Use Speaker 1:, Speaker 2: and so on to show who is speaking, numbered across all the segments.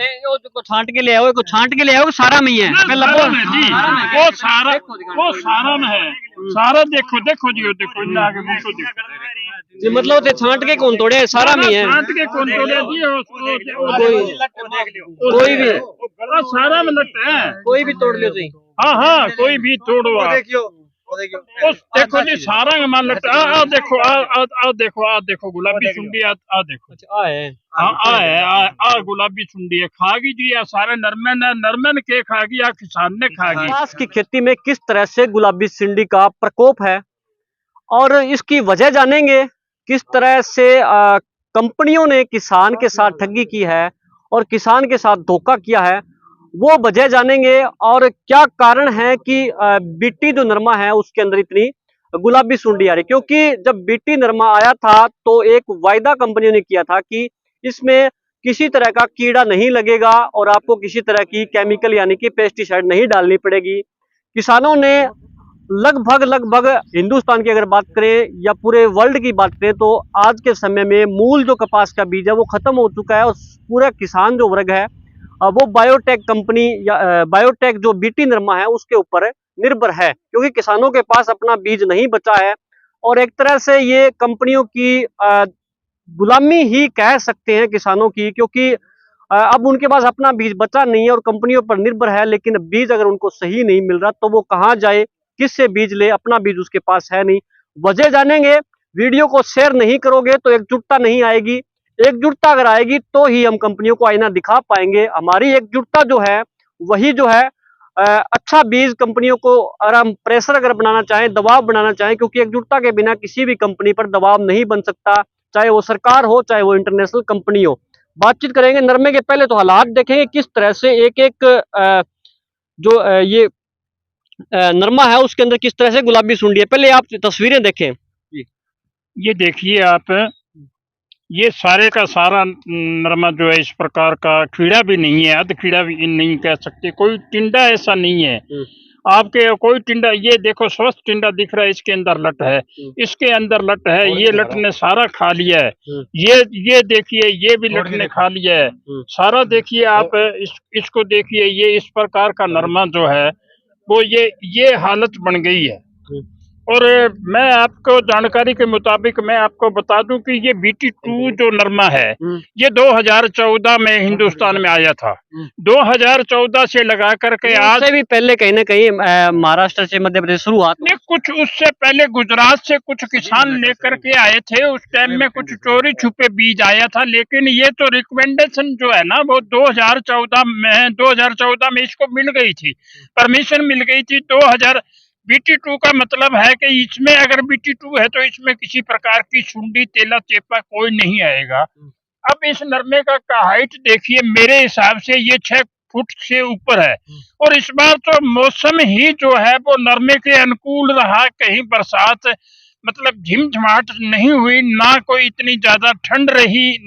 Speaker 1: थे वो छांट के ले आओ, को छांट के ले आओ, सारा में ही है
Speaker 2: सारा में जी, वो सारा में है, सारा देखो देखो जी, देखो इतना आगे मुझको देखो
Speaker 1: जी, मतलब थे छांट के कौन तोड़े, सारा में ही है,
Speaker 2: छांट के कौन तोड़े जी,
Speaker 1: कोई भी
Speaker 2: सारा में लगता है,
Speaker 1: कोई भी तोड़ लो जी।
Speaker 2: हाँ हाँ, कोई भी तोड़ो देखो जी, सारा में मान लगता है। आ देखो, आ देखो, आ देखो गुलाबी सुंडी, आ देखो,
Speaker 1: अच्छा है,
Speaker 2: आ गुलाबी सुंडी है, खागी जी, या सारे नरमन के खागी, या किसान ने खागी।
Speaker 1: कपास की खेती में किस तरह से गुलाबी सुंडी का प्रकोप है और इसकी वजह जानेंगे, किस तरह से कंपनियों ने किसान के साथ ठगी की है और किसान के साथ धोखा किया है, वो वजह जानेंगे। और क्या कारण है कि बीटी जो नरमा है उसके अंदर इतनी गुलाबी सुंडी आ रही, क्योंकि जब बीटी नरमा आया था तो एक वायदा कंपनियों ने किया था कि इसमें किसी तरह का कीड़ा नहीं लगेगा और आपको किसी तरह की केमिकल यानी कि पेस्टिसाइड नहीं डालनी पड़ेगी। किसानों ने लगभग हिंदुस्तान की अगर बात करें या पूरे वर्ल्ड की बात करें तो आज के समय में मूल जो कपास का बीज है वो खत्म हो चुका है और पूरा किसान जो वर्ग है वो बायोटेक कंपनी या बायोटेक जो बीटी नरमा है उसके ऊपर निर्भर है, क्योंकि किसानों के पास अपना बीज नहीं बचा है। और एक तरह से ये कंपनियों की गुलामी ही कह सकते हैं किसानों की, क्योंकि अब उनके पास अपना बीज बचा नहीं है और कंपनियों पर निर्भर है। लेकिन बीज अगर उनको सही नहीं मिल रहा तो वो कहाँ जाए, किससे बीज ले, अपना बीज उसके पास है नहीं। वजह जानेंगे। वीडियो को शेयर नहीं करोगे तो एकजुटता नहीं आएगी, एकजुटता अगर आएगी तो ही हम कंपनियों को आईना दिखा पाएंगे। हमारी एकजुटता जो है वही जो है अच्छा बीज कंपनियों को, अगर हम प्रेशर अगर बनाना चाहें, दबाव बनाना चाहें, क्योंकि एकजुटता के बिना किसी भी कंपनी पर दबाव नहीं बन सकता, चाहे वो सरकार हो चाहे वो इंटरनेशनल कंपनी हो। बातचीत करेंगे नरमे के, पहले तो हालात देखेंगे किस तरह से एक एक जो ये नरमा है उसके अंदर किस तरह से गुलाबी सुंडी है। पहले आप तस्वीरें देखें,
Speaker 2: ये देखिए आप, ये सारे का सारा नरमा जो है इस प्रकार का, कीड़ा भी नहीं है, अध कीड़ा भी नहीं कह सकते, कोई टिंडा ऐसा नहीं है आपके, कोई टिंडा, ये देखो स्वस्थ टिंडा दिख रहा है, इसके अंदर लट है, इसके अंदर लट है, ये लट ने सारा खा लिया है, ये देखिए, ये भी लट ने खा लिया है सारा। देखिए आप इसको देखिए, ये इस प्रकार का नरमा जो है वो ये हालत बन गई है। और मैं आपको जानकारी के मुताबिक मैं आपको बता दूं कि ये BT2 जो नरमा है ये 2014 में हिंदुस्तान में आया था। 2014 से लगा करके आज
Speaker 1: से भी पहले कहीं ना कहीं महाराष्ट्र से मध्य प्रदेश शुरुआत
Speaker 2: ने, कुछ उससे पहले गुजरात से कुछ किसान लेकर के आए थे, उस टाइम में कुछ चोरी छुपे बीज आया था। लेकिन ये तो रिकमेंडेशन जो है ना वो 2014 में इसको मिल गई थी, परमिशन मिल गई थी। BT2 का मतलब है कि इसमें अगर BT2 है तो इसमें किसी प्रकार की सुंडी, तेला, चेपा कोई नहीं आएगा। अब इस नरमे का हाइट देखिए, मेरे हिसाब से ये 6 फुट से ऊपर है। और इस बार तो मौसम ही जो है वो नरमे के अनुकूल रहा, कहीं बरसात मतलब झिमझिमाहट नहीं हुई, ना कोई इतनी ज्यादा ठंड रही,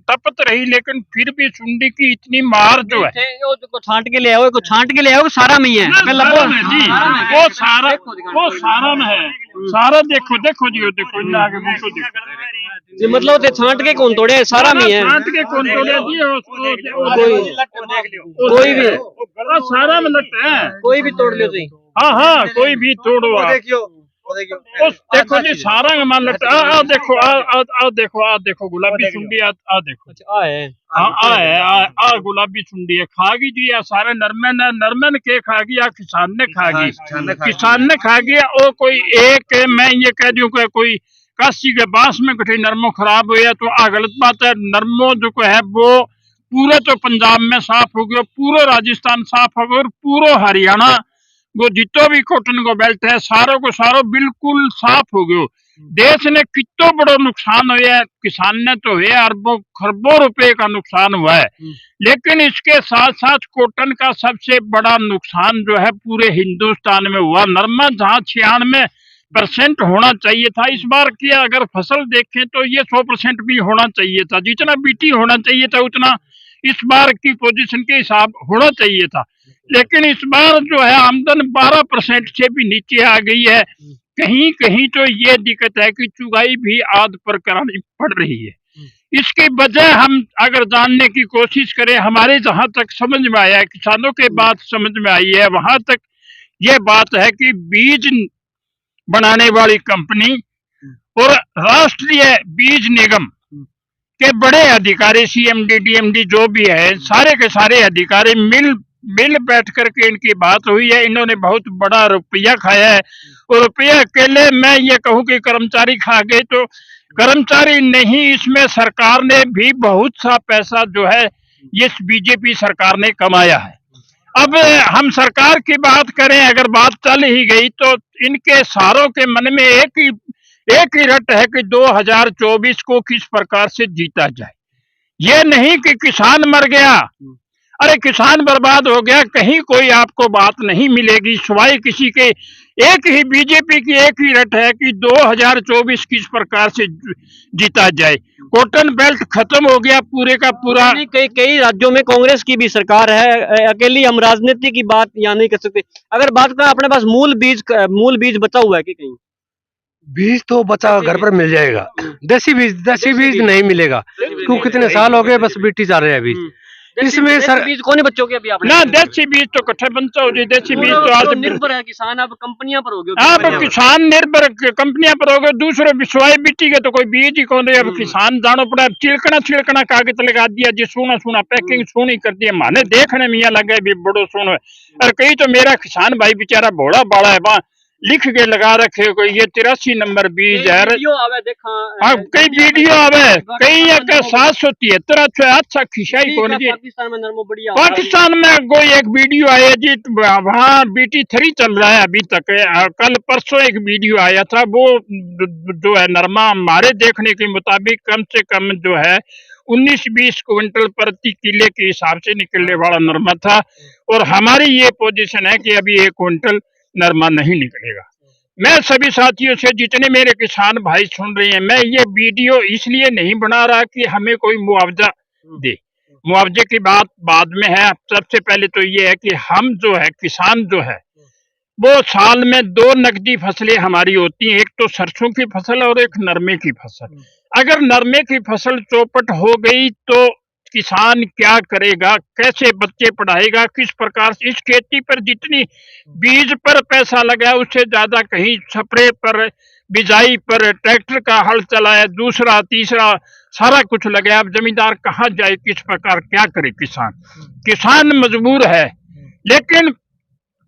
Speaker 2: तपत रही, लेकिन फिर भी सुंडी की इतनी मार जो है,
Speaker 1: को छांट के ले आओ, को छांट के ले आओ, सारा में ही है
Speaker 2: जी, वो सारा में है, सारा देखो देखो जी, देखो इतना आगे मुझको देखो
Speaker 1: जी, मतलब थे छांट के कौन तोड़े, सारा में है,
Speaker 2: छांट के कौन तोड़े जी,
Speaker 1: कोई भी
Speaker 2: सारा में लगता है,
Speaker 1: कोई भी तोड़ लो जी।
Speaker 2: हाँ हाँ, कोई भी तोड़ो देखो जी, सारा में मान लगता है। आ देखो, आ देखो गुलाबी सुंडी, आ देखो, हाँ गुलाबी सुंडी है, खागी जी, या सारे नरमन के खागी, या किसान ने खागी, किसान ने खागी। और कोई एक मैं ये कह दूं कि कोई काशी के बांस में कहीं नरमो खराब हुआ तो आ गलत बात है। नरमो जो है वो पूरे तो पंजाब में साफ हो गया, पूरा राजस्थान साफ हो गया, और पूरा हरियाणा वो जितो भी कॉटन को बेल्ट है सारों को सारो बिल्कुल साफ हो गयो। देश ने कितो बड़ो नुकसान हुआ, किसान ने तो हुआ, अरबों खरबों रुपए का नुकसान हुआ है। लेकिन इसके साथ साथ कॉटन का सबसे बड़ा नुकसान जो है पूरे हिंदुस्तान में हुआ। नरमा जहाँ 96% होना चाहिए था, इस बार की अगर फसल देखें तो ये 100% भी होना चाहिए था। जितना BT होना चाहिए था उतना इस बार की पोजीशन के हिसाब होना चाहिए था। लेकिन इस बार जो है आमदन 12% से भी नीचे आ गई है। कहीं कहीं तो ये दिक्कत है कि चुगाई भी आध पर करानी पड़ रही है। इसकी वजह हम अगर जानने की कोशिश करें, हमारे जहां तक समझ में आया है, किसानों के बात समझ में आई है, वहां तक ये बात है कि बीज बनाने वाली कंपनी और राष्ट्रीय बीज निगम के बड़े अधिकारी, सीएमडी डीएमडी जो भी है, सारे के सारे अधिकारी मिल बैठ करके इनकी बात हुई है। इन्होंने बहुत बड़ा रुपया खाया है, और रुपया अकेले मैं ये कहूँ कि कर्मचारी खा गए तो कर्मचारी नहीं, इसमें सरकार ने भी बहुत सा पैसा जो है इस बीजेपी सरकार ने कमाया है। अब हम सरकार की बात करें, अगर बात चल ही गई तो इनके सारों के मन में एक ही रट है कि 2024 को किस प्रकार से जीता जाए। ये नहीं कि किसान मर गया, अरे किसान बर्बाद हो गया, कहीं कोई आपको बात नहीं मिलेगी सिवाय किसी के। एक ही बीजेपी की एक ही रट है कि 2024 किस प्रकार से जीता जाए। कॉटन बेल्ट खत्म हो गया पूरे का पूरा।
Speaker 1: कई राज्यों में कांग्रेस की भी सरकार है, अकेली हम राजनीति की बात यहाँ नहीं कर सकते। अगर बात करें, अपने पास मूल बीज बचा हुआ है कि कहीं?
Speaker 3: बीज तो बचा घर पर मिल जाएगा, देसी बीज नहीं मिलेगा, क्यों कितने साल हो गए बस बीटी जा रहे हैं बीज। इसमें सर
Speaker 1: बीज कौन बच्चों के अभी आपने
Speaker 2: ना देसी बीज तो कट्ठे बनता हो, देसी बीज तो आज
Speaker 1: निर्भर है किसान, अब कंपनियां पर हो गए।
Speaker 2: अब किसान निर्भर कंपनियां पर हो गए, दूसरे विश्वाई बीटी के तो कोई बीज ही कौन है। अब किसान जानो पड़ा, छिड़कना कागज लगा दिया जी, सोना पैकिंग सोनी कर दिया, माने देखने में लगे भी बड़ो सोनो। और कई तो मेरा किसान भाई बेचारा भोला बाड़ा है, वहां लिख के लगा रखे कोई ये 83 नंबर बीज है। हाँ, कई वीडियो आवे, कई 773 अच्छा खिसाई कौन जी। पाकिस्तान में कोई एक वीडियो आया जी, वहाँ BT3 चल रहा है अभी तक। कल परसों एक वीडियो आया था, वो जो है नरमा हमारे देखने के मुताबिक कम से कम जो है 19-20 क्विंटल प्रति किले के हिसाब से निकलने वाला नरमा था, और हमारी ये पोजीशन है कि अभी 1 क्विंटल नरमा नहीं निकलेगा। मैं सभी साथियों से, जितने मेरे किसान भाई सुन रहे हैं, मैं ये वीडियो इसलिए नहीं बना रहा कि हमें कोई मुआवजा दे, मुआवजे की बात बाद में है। सबसे पहले तो ये है कि हम जो है किसान जो है वो साल में 2 नकदी फसलें हमारी होती हैं, एक तो सरसों की फसल और एक नरमे की फसल। अगर नरमे की फसल चौपट हो गई तो किसान क्या करेगा, कैसे बच्चे पढ़ाएगा, किस प्रकार से। इस खेती पर जितनी बीज पर पैसा लगा उससे ज्यादा कहीं स्प्रे पर, बिजाई पर, ट्रैक्टर का हल चलाया, दूसरा तीसरा सारा कुछ लगा। अब जमींदार कहाँ जाए, किस प्रकार क्या करे किसान मजबूर है। लेकिन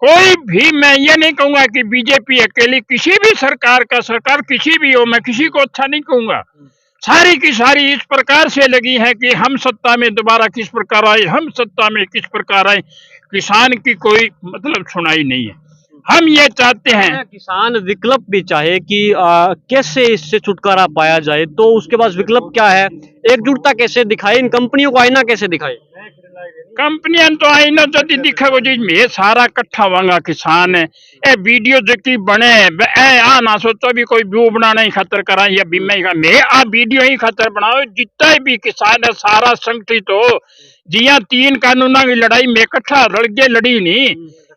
Speaker 2: कोई भी, मैं ये नहीं कहूंगा कि बीजेपी अकेली, किसी भी सरकार किसी भी हो, मैं किसी को अच्छा नहीं कहूंगा, सारी की सारी इस प्रकार से लगी है कि हम सत्ता में दोबारा किस प्रकार आए, हम सत्ता में किस प्रकार आए। किसान की कोई मतलब सुनाई नहीं है। हम ये चाहते हैं
Speaker 1: किसान विकल्प भी चाहे कि कैसे इससे छुटकारा पाया जाए, तो उसके पास विकल्प क्या है, एकजुटता कैसे दिखाए, इन कंपनियों को आईना कैसे दिखाए।
Speaker 2: कंपनियां तो आईना जदी दिखेगो जी, मैं सारा कट्ठा वांगा किसान है। ए वीडियो जकी बने आ ना सोचो भी कोई व्यू बनाने ही खातर करा या बीमा ही, मैं आ वीडियो ही खातर बनाओ। जितना भी किसान है सारा संगठित हो, जिया 3 कानूना की लड़ाई में कट्ठा रल के लड़ी नहीं,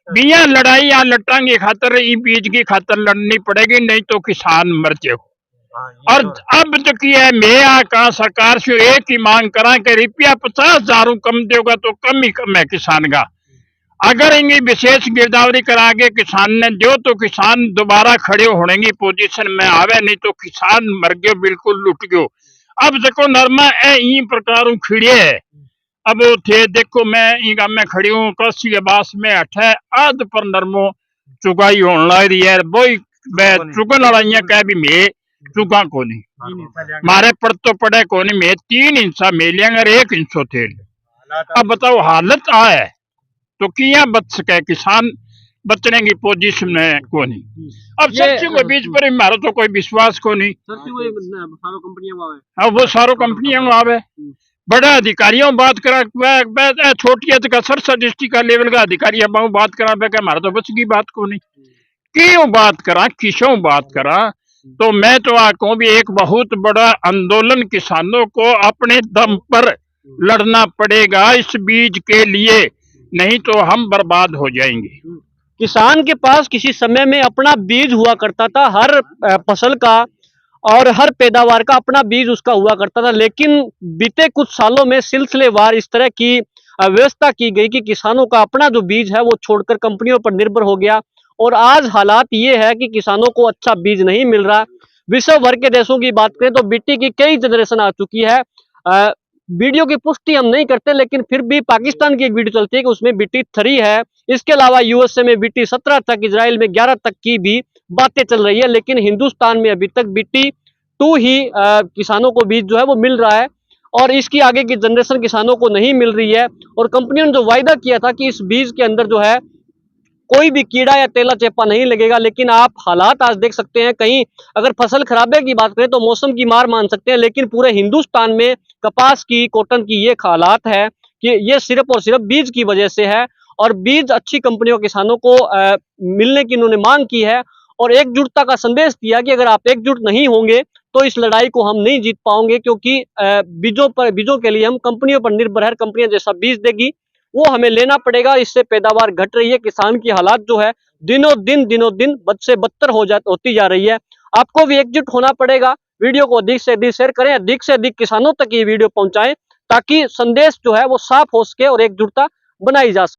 Speaker 2: बिया लड़ाई या लटांगे खातर ई बीज की खातर लड़नी पड़ेगी, नहीं तो किसान मर जाएगा। और अब जो की है, मैं कहा सरकार से एक ही मांग करा कि रुपया 50,000 कम देगा तो कम ही कम है किसान का। अगर इनकी विशेष गिरदावरी करा के किसान ने दो तो किसान दोबारा खड़े होने की पोजीशन में आवे, नहीं तो किसान मर गयो, बिल्कुल लुट गयो। अब देखो नरमा इ प्रकार खिड़े है, अब वो थे देखो मैं इनका मैं खड़ी हूँ कसी के बास में अठे आध पर नरमो चुगाई होने लग रही है। वही चुगन वाला कह भी मैं चुगा को नहीं, मारे पड़ तो पड़े को नहीं, मैं 3 इंचा मेलियांगा 1 इंचो थे। अब बताओ हालत आ है तो किया बच सके किसान, बचने की पोजीशन में को नहीं। अब सच्ची को बीच पर मारो तो कोई विश्वास को नहीं। अब वो सारो कंपनियां आवे, बड़े अधिकारियों बात करा, छोटी सरसा डिस्ट्रिक्ट का लेवल का अधिकारी बात करा, हमारा तो बच की बात को नहीं, क्यों बात करा, किसों बात करा। तो मैं तो कहूँ भी एक बहुत बड़ा आंदोलन किसानों को अपने दम पर लड़ना पड़ेगा इस बीज के लिए, नहीं तो हम बर्बाद हो जाएंगे।
Speaker 1: किसान के पास किसी समय में अपना बीज हुआ करता था हर फसल का, और हर पैदावार का अपना बीज उसका हुआ करता था। लेकिन बीते कुछ सालों में सिलसिलेवार इस तरह की व्यवस्था की गई कि किसानों का अपना जो बीज है वो छोड़कर कंपनियों पर निर्भर हो गया, और आज हालात ये है कि किसानों को अच्छा बीज नहीं मिल रहा। विश्व भर के देशों की बात करें तो बीटी की कई जनरेशन आ चुकी है। वीडियो की पुष्टि हम नहीं करते, लेकिन फिर भी पाकिस्तान की एक वीडियो चलती है कि उसमें बीटी 3 है। इसके अलावा यूएसए में बीटी 17 तक, इजराइल में 11 तक की भी बातें चल रही है। लेकिन हिंदुस्तान में अभी तक बीटी 2 ही किसानों को बीज जो है वो मिल रहा है, और इसकी आगे की जनरेशन किसानों को नहीं मिल रही है। और कंपनियों ने जो वायदा किया था कि इस बीज के अंदर जो है कोई भी कीड़ा या तेला चेपा नहीं लगेगा, लेकिन आप हालात आज देख सकते हैं। कहीं अगर फसल खराबे की बात करें तो मौसम की मार मान सकते हैं, लेकिन पूरे हिंदुस्तान में कपास की, कॉटन की ये हालात है कि ये सिर्फ और सिर्फ बीज की वजह से है। और बीज अच्छी कंपनियों किसानों को मिलने की इन्होंने मांग की है, और एकजुटता का संदेश दिया कि अगर आप एकजुट नहीं होंगे तो इस लड़ाई को हम नहीं जीत पाओगे, क्योंकि बीजों के लिए हम कंपनियों पर निर्भर है। कंपनियां जैसा बीज देगी वो हमें लेना पड़ेगा। इससे पैदावार घट रही है, किसान की हालात जो है दिनों दिन बद से बदतर होती जा रही है। आपको भी एकजुट होना पड़ेगा। वीडियो को अधिक से अधिक शेयर करें, अधिक से अधिक किसानों तक ये वीडियो पहुंचाएं, ताकि संदेश जो है वो साफ हो सके और एकजुटता बनाई जा सके।